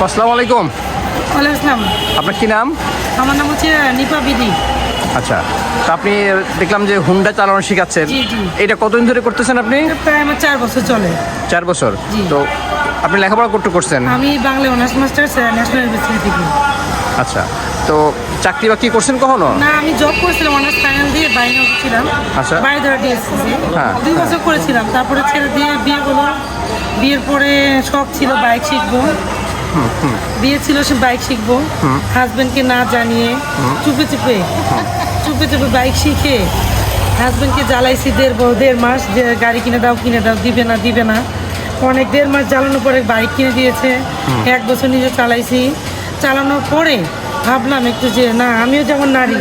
আসসালামু আলাইকুম। ওয়ালাইকুম আসসালাম। আপনার কি নাম? আমার নাম হচ্ছে নিপা বিধি। আচ্ছা, তো আপনি দেখলাম যে হুন্ডা চালানো শিখাচ্ছেন। জি, জি। এটা কতদিন ধরে করতেছেন আপনি? এটা প্রায় আমার 4 বছর চলে। 4 বছর। জি। তো আপনি লেখাপড়া করছেন? আমি Bangla honours masters national university থেকে। আচ্ছা, তো চাকরি বাকরি করছেন কখনো? না, আমি জব করেছিলাম, অনার্স ফাইনাল দিয়ে বাইরে ছিলাম। আচ্ছা। বাইরে ধরা ডিএসসি হ্যাঁ, 2 বছর করেছিলাম, তারপরে ছেড়ে দিয়ে বিয়ে হলো। বিয়ের পরে শখ ছিল বাইক শিখবো। বিয়ে ছিল সে বাইক শিখবো, হাজবেন্ডকে না জানিয়ে চুপে চুপে বাইক শিখে হাজবেন্ডকে জ্বালাইছি 1.5 মাস, যে গাড়ি কিনে দাও দিবে না। অনেক 1.5 মাস জ্বালানোর পরে বাইক কিনে দিয়েছে। 1 বছর নিজে চালাইছি। চালানোর পরে ভাবলাম একটু যে না, আমিও যেমন নারী,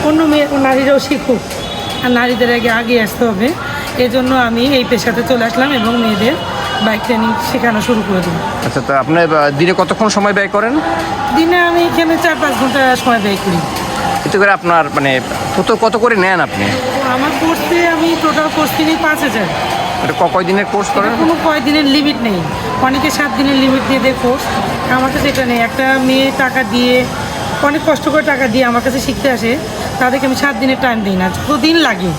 অন্য নারীরাও শিখুক, আর নারীদের আগে আসতে হবে। এজন্য আমি এই পেশাতে চলে আসলাম এবং মেয়েদের বাইক ট্রেনিং শেখানো শুরু করে দিই। আচ্ছা, তো আপনি দিনে কতক্ষণ সময় ব্যয় করেন? দিনে আমি এখানে 4-5 ঘন্টা সময় ব্যয় করি। এতে করে আপনার মানে কত করে নেন আপনি? আমার কোর্সে আমি টোটাল কোর্স কিনি 5,000। এটা কয়দিনের কোর্স করেন? কোনো কয়দিনের লিমিট নেই, অনেকে 7 দিনের লিমিট দিয়ে দেয় কোর্স। আমার কাছে এটা নেই। একটা মেয়ে টাকা দিয়ে, অনেক কষ্ট করে টাকা দিয়ে আমার কাছে শিখতে আসে, তাদেরকে আমি 7 দিনের টাইম দিই না, যতদিন লাগে।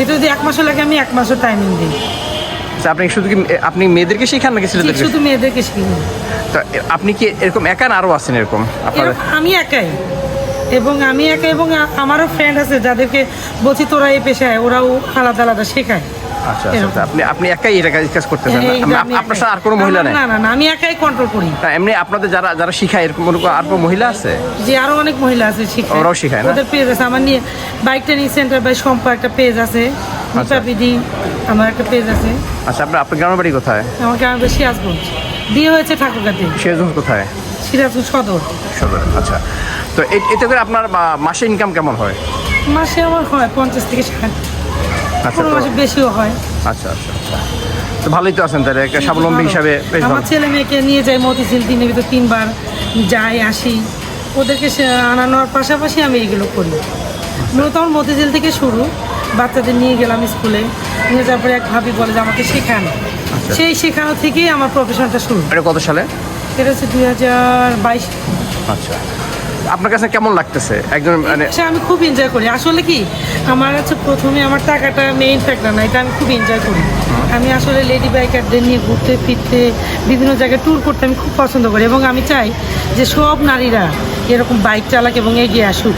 এটা যদি 1 মাসও লাগে আমি 1 মাসও টাইমিং দিই। আপনি শুধু কি আপনি মেয়েদেরকে শিখান নাকি ছেলেদেরকে? শুধু মেয়েদেরকে শিখি। তো আপনি কি এরকম একা না আরও আছেন এরকম আপনার? আমি একাই, এবং আমারও ফ্রেন্ড আছে যাদেরকে বলছি তোরা এই পেশায়, ওরাও আলাদা শেখায়। আচ্ছা, আপনি একাই এটা কাজ করতেছেন? আপনার সাথে আর কোনো মহিলা নেই? না, আমি একাই কন্ট্রোল করি। এমনি আপনাদের যারা শিখায় এরকম আর কোনো মহিলা আছে? যে আরো অনেক মহিলা আছে শিখায়। ওরাও শিখায় না? ওদের পেজ আছে। আমার নিয়ে বাইক ট্রেনিং সেন্টার বাই সম্পা একটা পেজ আছে, নিপা বিধি আমার একটা পেজ আছে। আচ্ছা, আপনার গ্রামের বাড়ি কোথায়? আমার গ্রামের বাড়ি সিরাজগঞ্জ, বিয়ে হয়েছে ঠাকুরগাঁতে। সিরাজগঞ্জ কোথায়? সিরাজগঞ্জ সদর। আচ্ছা, তো এতে করে আপনার মাসে ইনকাম কেমন হয়? মাসে আমার হয় 50 থেকে 60। আচ্ছা, কোনো মাসে বেশিও হয়। আচ্ছা, তো ভালোই তো আছেন তাহলে, একটা স্বাবলম্বী হিসাবে বেশ ভালো। আমার ছেলে মেয়েকে নিয়ে যাই মতিঝিল, দিনের ভিতর 3 বার যাই আসি। ওদেরকে আনানোর পাশাপাশি আমি এগুলো করি। মূলত আমার মতিঝিল থেকে শুরু। বাচ্চাদের নিয়ে গেলাম স্কুলে, নিয়ে যাওয়ার পরে এক ভাবি বলে যে আমাকে শেখান। সেই শেখানো থেকেই আমার প্রফেশনটা শুরু। এটা কত সালে? এটা হচ্ছে 2022। আচ্ছা, আপনার কাছে কেমন লাগতেছে একজন মানে? আমি খুব এনজয় করি। আসলে কি, আমার হচ্ছে প্রথমে আমার টাকাটা মেইন ফ্যাক্টর না, এটা আমি খুব এনজয় করি। আমি আসলে লেডি বাইকারদের নিয়ে ঘুরতে ফিরতে, বিভিন্ন জায়গায় ট্যুর করতে আমি খুব পছন্দ করি, এবং আমি চাই যে সব নারীরা এরকম বাইক চালাক এবং এগিয়ে আসুক।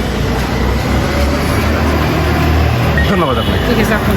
ধন্যবাদ আপনাকে। ঠিক আছে, আপনার